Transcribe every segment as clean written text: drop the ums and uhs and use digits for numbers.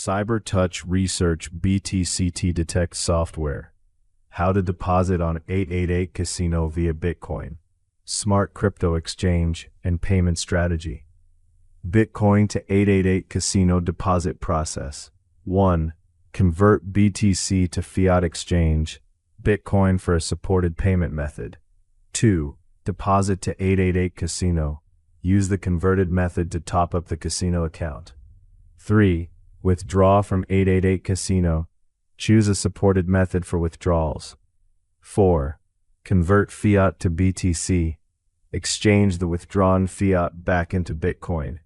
CyberTouch Research BTCDetect software. How to deposit on 888 Casino via Bitcoin. Smart crypto exchange and payment strategy. Bitcoin to 888 Casino deposit process. 1. Convert BTC to fiat exchange. Bitcoin for a supported payment method. 2. Deposit to 888 Casino. Use the converted method to top up the casino account. 3. Withdraw from 888 Casino. Choose a supported method for withdrawals. 4. Convert fiat to BTC. Exchange the withdrawn fiat back into Bitcoin.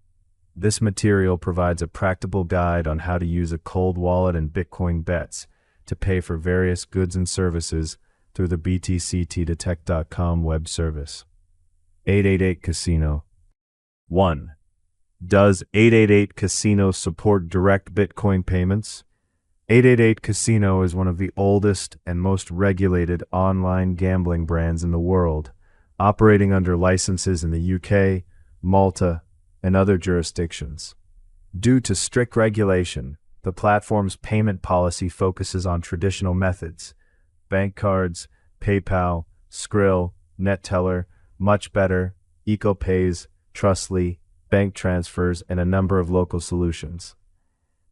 This material provides a practical guide on how to use a cold wallet and Bitcoin bets to pay for various goods and services through the BTCDetect.com web service. 888 Casino. 1. Does 888 Casino support direct Bitcoin payments? 888 Casino is one of the oldest and most regulated online gambling brands in the world, operating under licenses in the UK, Malta, and other jurisdictions. Due to strict regulation, the platform's payment policy focuses on traditional methods: bank cards, PayPal, Skrill, NetTeller, Much Better, EcoPays, Trustly, bank transfers, and a number of local solutions.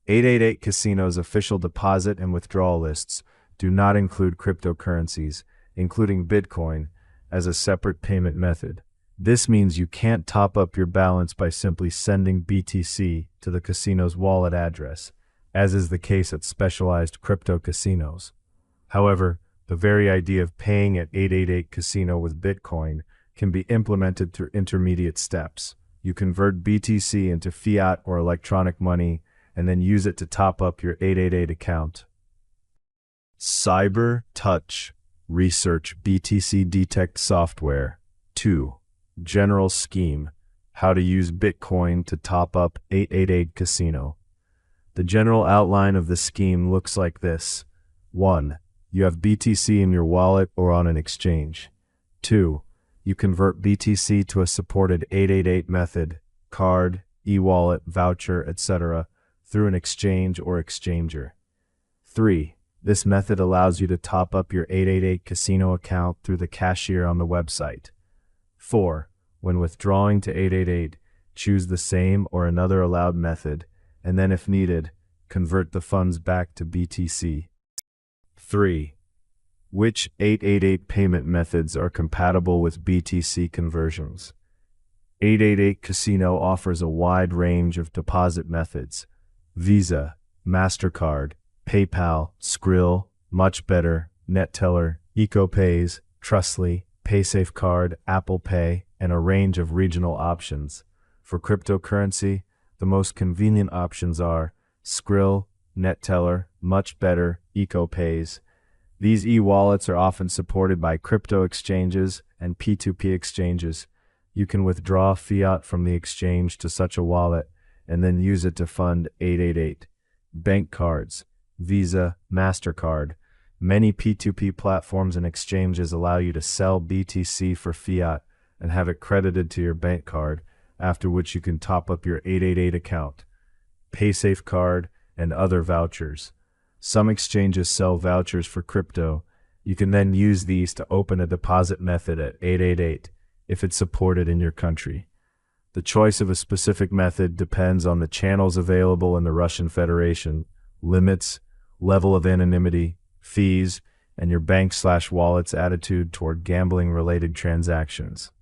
888 Casino's official deposit and withdrawal lists do not include cryptocurrencies, including Bitcoin, as a separate payment method. This means you can't top up your balance by simply sending BTC to the casino's wallet address, as is the case at specialized crypto casinos. However, the very idea of paying at 888 Casino with Bitcoin can be implemented through intermediate steps. You convert BTC into fiat or electronic money and then use it to top up your 888 account. CyberTouch Research BTCDetect software. 2. General scheme: how to use Bitcoin to top up 888 Casino. The general outline of the scheme looks like this. 1. You have BTC in your wallet or on an exchange. 2. You convert BTC to a supported 888 method, card, e-wallet, voucher, etc., through an exchange or exchanger. 3. This method allows you to top up your 888 Casino account through the cashier on the website. 4. When withdrawing to 888, choose the same or another allowed method, and then if needed, convert the funds back to BTC. 3. Which 888 payment methods are compatible with BTC conversions? 888 Casino offers a wide range of deposit methods: Visa, MasterCard, PayPal, Skrill, Much Better, NetTeller, EcoPays, Trustly, PaySafeCard, Apple Pay, and a range of regional options. For cryptocurrency, the most convenient options are Skrill, NetTeller, Much Better, EcoPays. These e-wallets are often supported by crypto exchanges and P2P exchanges. You can withdraw fiat from the exchange to such a wallet and then use it to fund 888. Bank cards: Visa, MasterCard. Many P2P platforms and exchanges allow you to sell BTC for fiat and have it credited to your bank card, after which you can top up your 888 account. PaySafeCard and other vouchers. Some exchanges sell vouchers for crypto. You can then use these to open a deposit method at 888 if it's supported in your country. The choice of a specific method depends on the channels available in the Russian Federation, limits, level of anonymity, fees, and your bank/wallet's attitude toward gambling-related transactions.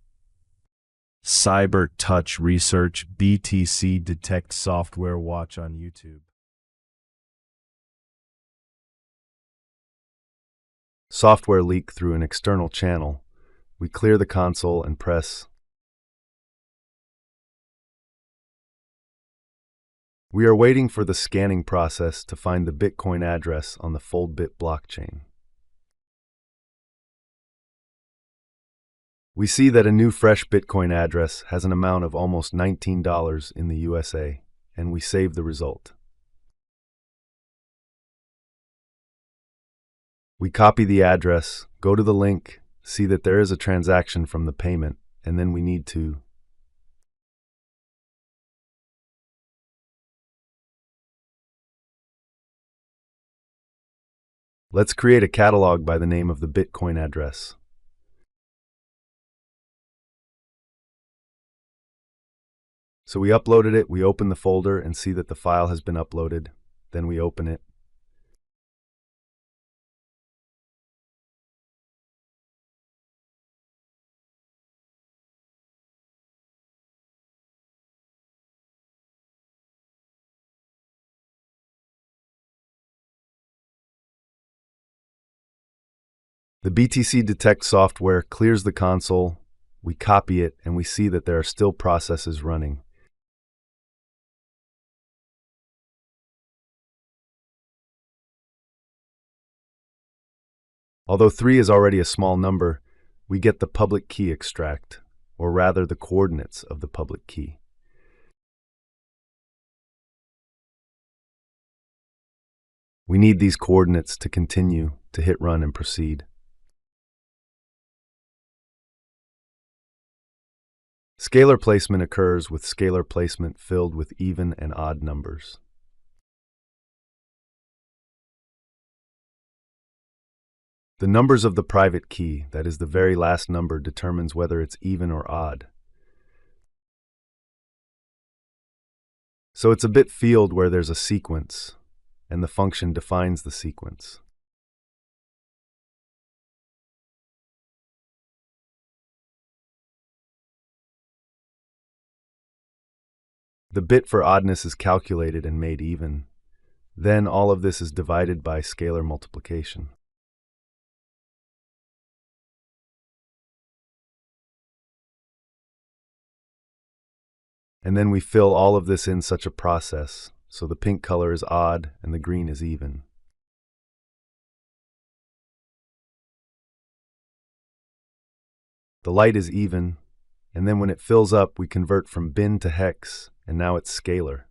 CyberTouch Research BTCDetect software. Watch on YouTube. Software leak through an external channel. We clear the console and press. We are waiting for the scanning process to find the Bitcoin address on the Foldbit blockchain. We see that a new fresh Bitcoin address has an amount of almost $19 in the USA, and we save the result. We copy the address, go to the link, see that there is a transaction from the payment, and then we need to Let's create a catalog by the name of the Bitcoin address. So we uploaded it, we open the folder and see that the file has been uploaded. Then we open it. The BTCDetect software clears the console, we copy it, and we see that there are still processes running. Although 3 is already a small number, we get the public key extract, or rather the coordinates of the public key. We need these coordinates to continue to hit run and proceed. Scalar placement occurs with scalar placement filled with even and odd numbers. The numbers of the private key, that is the very last number, determines whether it's even or odd. So it's a bit field where there's a sequence, and the function defines the sequence. The bit for oddness is calculated and made even. Then all of this is divided by scalar multiplication. And then we fill all of this in such a process, so the pink color is odd and the green is even. The light is even, and then when it fills up, we convert from bin to hex, and now it's scalar.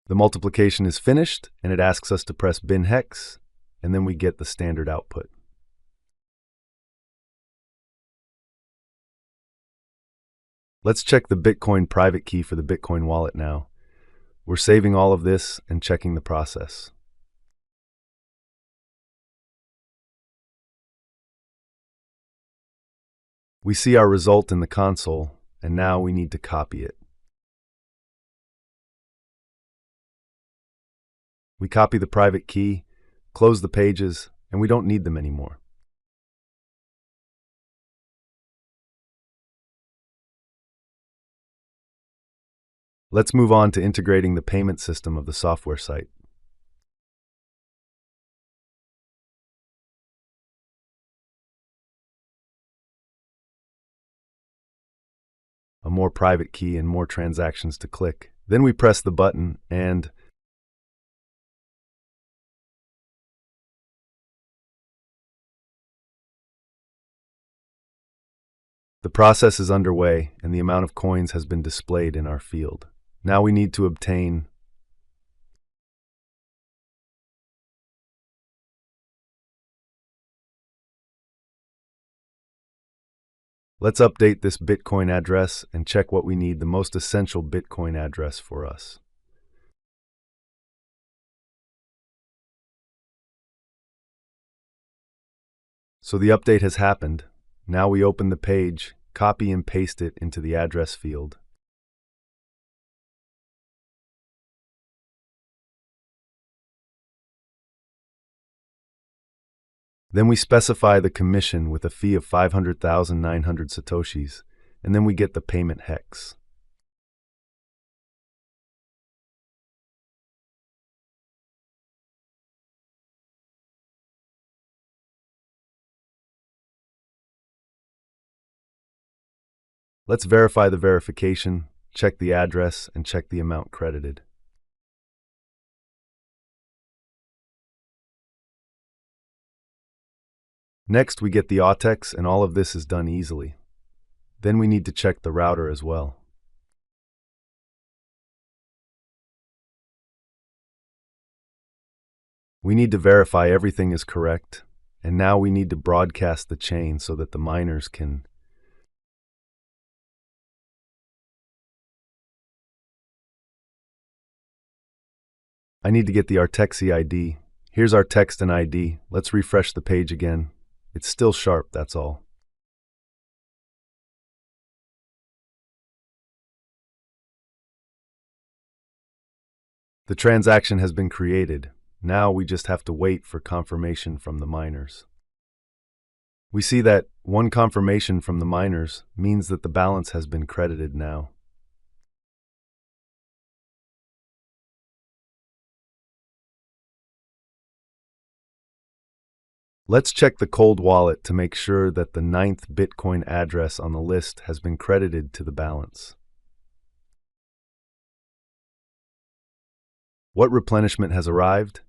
The multiplication is finished, and it asks us to press bin hex, and then we get the standard output. Let's check the Bitcoin private key for the Bitcoin wallet now. We're saving all of this and checking the process. We see our result in the console, and now we need to copy it. We copy the private key, close the pages, and we don't need them anymore. Let's move on to integrating the payment system of the software site. A more private key and more transactions to click. Then we press the button and the process is underway and the amount of coins has been displayed in our field. Now we need to obtain Let's update this Bitcoin address and check what we need, the most essential Bitcoin address for us. So the update has happened. Now we open the page, copy and paste it into the address field. Then we specify the commission with a fee of 500,900 satoshis, and then we get the payment hex. Let's verify the verification, check the address, and check the amount credited. Next, we get the AUTEX, and all of this is done easily. Then we need to check the router as well. We need to verify everything is correct, and now we need to broadcast the chain so that the miners can I need to get the Artexi ID. Here's our text and ID. Let's refresh the page again. It's still sharp, that's all. The transaction has been created. Now we just have to wait for confirmation from the miners. We see that one confirmation from the miners means that the balance has been credited now. Let's check the cold wallet to make sure that the 9th Bitcoin address on the list has been credited to the balance. What replenishment has arrived?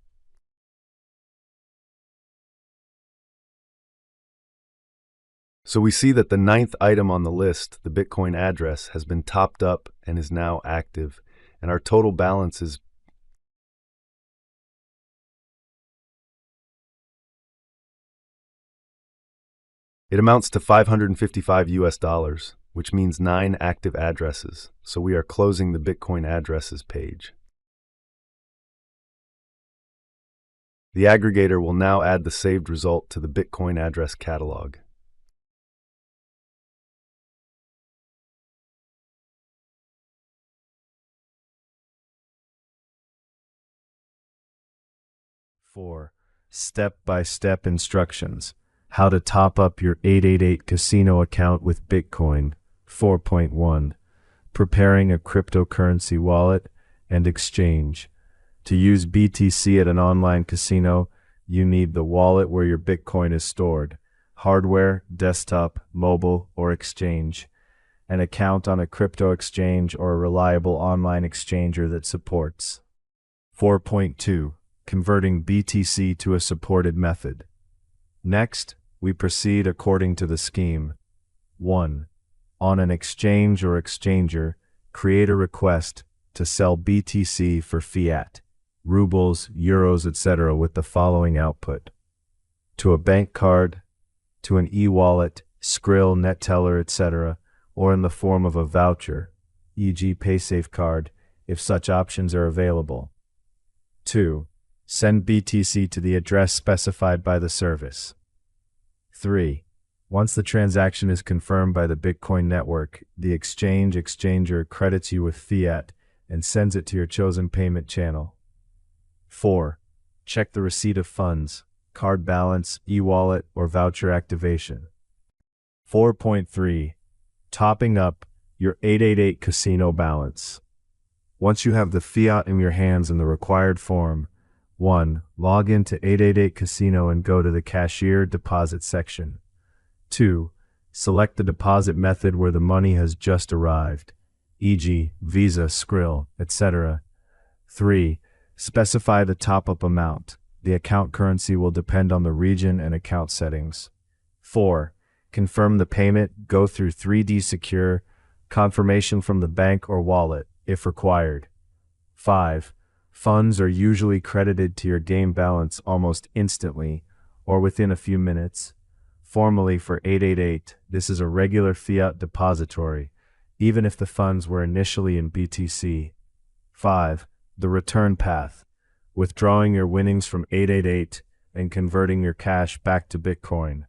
So we see that the 9th item on the list, the Bitcoin address, has been topped up and is now active, and our total balance is it amounts to $555, which means 9 active addresses. So we are closing the Bitcoin addresses page. The aggregator will now add the saved result to the Bitcoin address catalog. Four, step-by-step instructions. How to top up your 888 casino account with Bitcoin. 4.1. Preparing a cryptocurrency wallet and exchange. To use BTC at an online casino, you need the wallet where your Bitcoin is stored, hardware, desktop, mobile, or exchange, an account on a crypto exchange or a reliable online exchanger that supports. 4.2. Converting BTC to a supported method. Next, we proceed according to the scheme. 1. On an exchange or exchanger, create a request to sell BTC for fiat, rubles, euros, etc. with the following output: to a bank card, to an e-wallet, Skrill, NetTeller, etc., or in the form of a voucher, e.g. PaySafe card, if such options are available. 2. Send BTC to the address specified by the service. 3. Once the transaction is confirmed by the Bitcoin network, the exchanger credits you with fiat and sends it to your chosen payment channel. 4. Check the receipt of funds, card balance, e-wallet, or voucher activation. 4.3. Topping up your 888 casino balance. Once you have the fiat in your hands in the required form, 1. Log into 888 Casino and go to the cashier deposit section. 2. Select the deposit method where the money has just arrived, e.g. Visa, Skrill, etc. 3. Specify the top-up amount. The account currency will depend on the region and account settings. 4. Confirm the payment. Go through 3D Secure, confirmation from the bank or wallet, if required. 5. Funds are usually credited to your game balance almost instantly or within a few minutes. Formally for 888, this is a regular fiat depository, even if the funds were initially in BTC. 5. The return path. Withdrawing your winnings from 888 and converting your cash back to Bitcoin.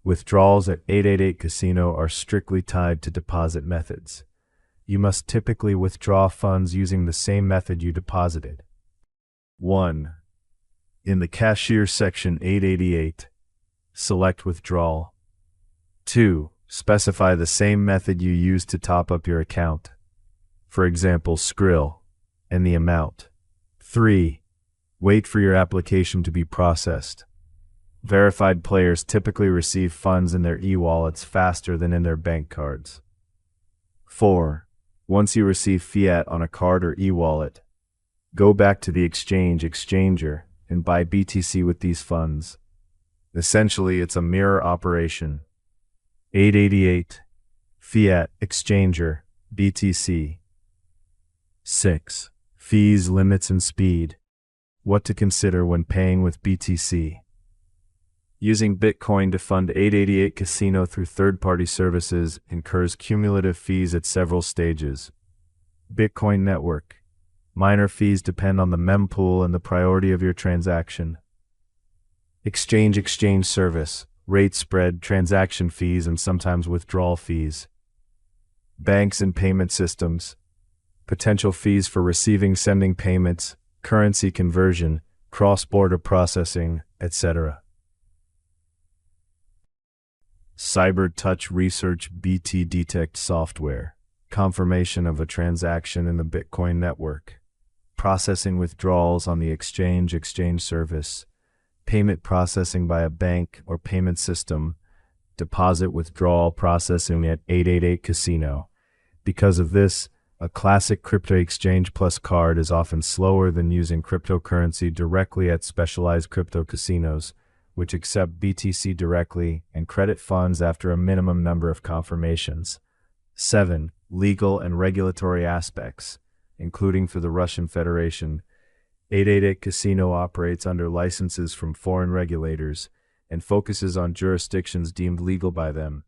Withdrawals at 888 Casino are strictly tied to deposit methods. You must typically withdraw funds using the same method you deposited. 1. In the cashier section 888, select withdrawal. 2. Specify the same method you used to top up your account. For example, Skrill, and the amount. 3. Wait for your application to be processed. Verified players typically receive funds in their e-wallets faster than in their bank cards. 4. Once you receive fiat on a card or e-wallet, go back to the exchanger and buy BTC with these funds. Essentially, it's a mirror operation. 888, fiat, exchanger, BTC. 6. Fees, limits, and speed. What to consider when paying with BTC. Using Bitcoin to fund 888 Casino through third-party services incurs cumulative fees at several stages. Bitcoin network. Miner fees depend on the mempool and the priority of your transaction. Exchange service, rate spread, transaction fees, and sometimes withdrawal fees. Banks and payment systems, potential fees for receiving, sending payments, currency conversion, cross-border processing, etc. Cyber touch research BTCDetect software, confirmation of a transaction in the Bitcoin network, processing withdrawals on the exchange service, payment processing by a bank or payment system, deposit withdrawal processing at 888 Casino. Because of this, a classic crypto exchange plus card is often slower than using cryptocurrency directly at specialized crypto casinos, which accept BTC directly and credit funds after a minimum number of confirmations. 7. Legal and regulatory aspects, including for the Russian Federation. 888 Casino operates under licenses from foreign regulators and focuses on jurisdictions deemed legal by them.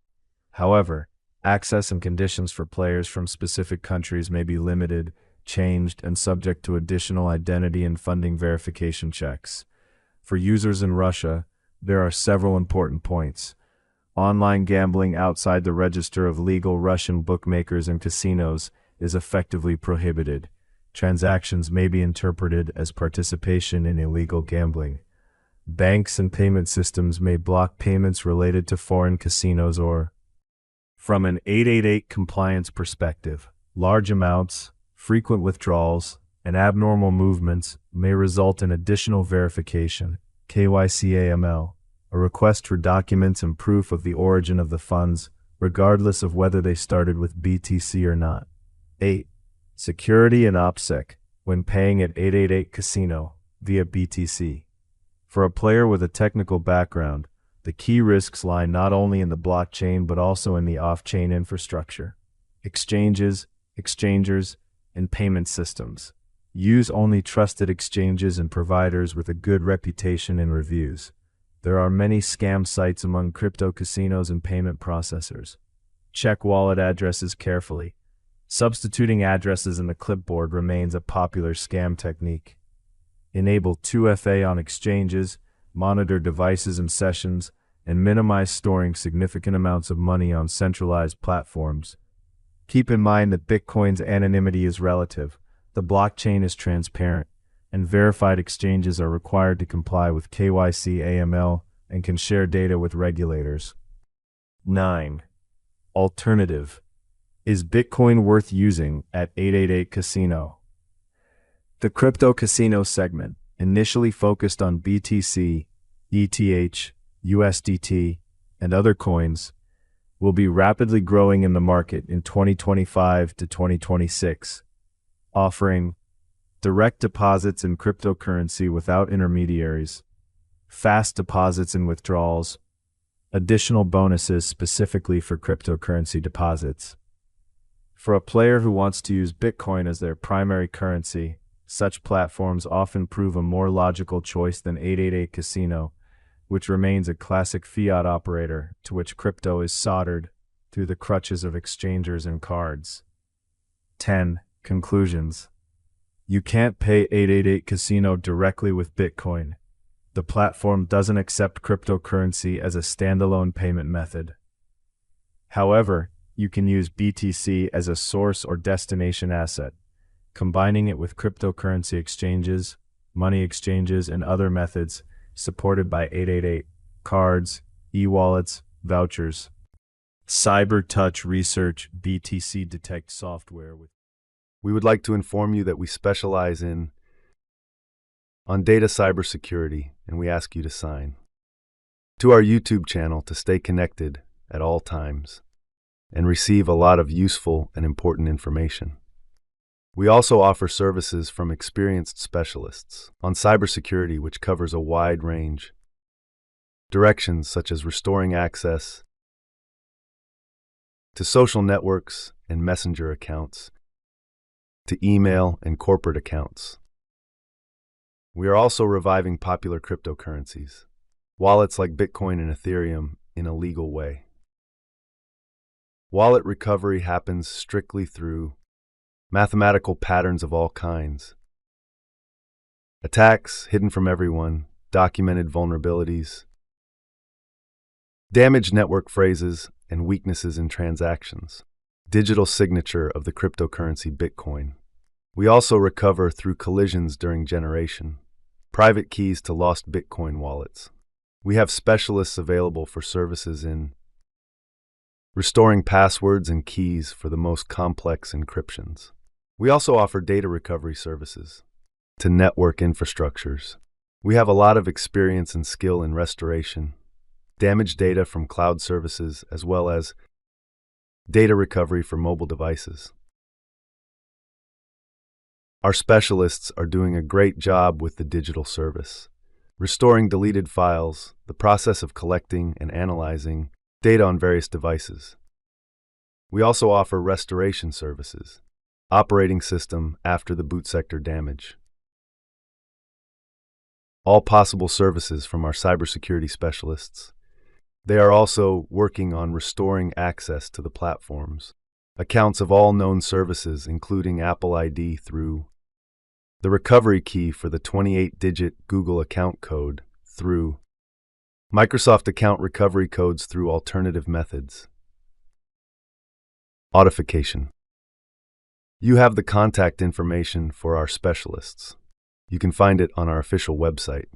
However, access and conditions for players from specific countries may be limited, changed, and subject to additional identity and funding verification checks. For users in Russia, there are several important points. Online gambling outside the register of legal Russian bookmakers and casinos is effectively prohibited. Transactions may be interpreted as participation in illegal gambling. Banks and payment systems may block payments related to foreign casinos or, from an 888 compliance perspective, large amounts, frequent withdrawals, and abnormal movements may result in additional verification, KYC-AML, a request for documents and proof of the origin of the funds, regardless of whether they started with BTC or not. 8. Security and OPSEC when paying at 888 Casino via BTC. For a player with a technical background, the key risks lie not only in the blockchain but also in the off-chain infrastructure. Exchanges, exchangers, and payment systems. Use only trusted exchanges and providers with a good reputation and reviews. There are many scam sites among crypto casinos and payment processors. Check wallet addresses carefully. Substituting addresses in the clipboard remains a popular scam technique. Enable 2FA on exchanges, monitor devices and sessions, and minimize storing significant amounts of money on centralized platforms. Keep in mind that Bitcoin's anonymity is relative, the blockchain is transparent, and verified exchanges are required to comply with KYC-AML and can share data with regulators. 9. Alternative. Is Bitcoin worth using at 888 Casino? The crypto casino segment, initially focused on BTC, ETH, USDT, and other coins, will be rapidly growing in the market in 2025 to 2026, offering direct deposits in cryptocurrency without intermediaries, fast deposits and withdrawals, additional bonuses specifically for cryptocurrency deposits. For a player who wants to use Bitcoin as their primary currency, such platforms often prove a more logical choice than 888 Casino, which remains a classic fiat operator to which crypto is soldered through the crutches of exchangers and cards. 10. Conclusions. You can't pay 888 Casino directly with Bitcoin. The platform doesn't accept cryptocurrency as a standalone payment method. However, you can use BTC as a source or destination asset, combining it with cryptocurrency exchanges, money exchanges, and other methods supported by 888, cards, e-wallets, vouchers. Cyber touch research BTCDetect software. We would like to inform you that we specialize on data cybersecurity, and we ask you to sign to our YouTube channel to stay connected at all times and receive a lot of useful and important information. We also offer services from experienced specialists on cybersecurity, which covers a wide range. Directions such as restoring access to social networks and messenger accounts, to email and corporate accounts. We are also reviving popular cryptocurrencies, wallets like Bitcoin and Ethereum, in a legal way. Wallet recovery happens strictly through mathematical patterns of all kinds, attacks hidden from everyone, documented vulnerabilities, damaged network phrases, and weaknesses in transactions. Digital signature of the cryptocurrency Bitcoin. We also recover through collisions during generation. Private keys to lost Bitcoin wallets. We have specialists available for services in restoring passwords and keys for the most complex encryptions. We also offer data recovery services to network infrastructures. We have a lot of experience and skill in restoration, damaged data from cloud services, as well as data recovery for mobile devices. Our specialists are doing a great job with the digital service, restoring deleted files, the process of collecting and analyzing data on various devices. We also offer restoration services, operating system after the boot sector damage. All possible services from our cybersecurity specialists. They are also working on restoring access to the platforms, accounts of all known services, including Apple ID through the recovery key for the 28-digit Google account code through Microsoft account recovery codes through alternative methods. Authentication. You have the contact information for our specialists. You can find it on our official website.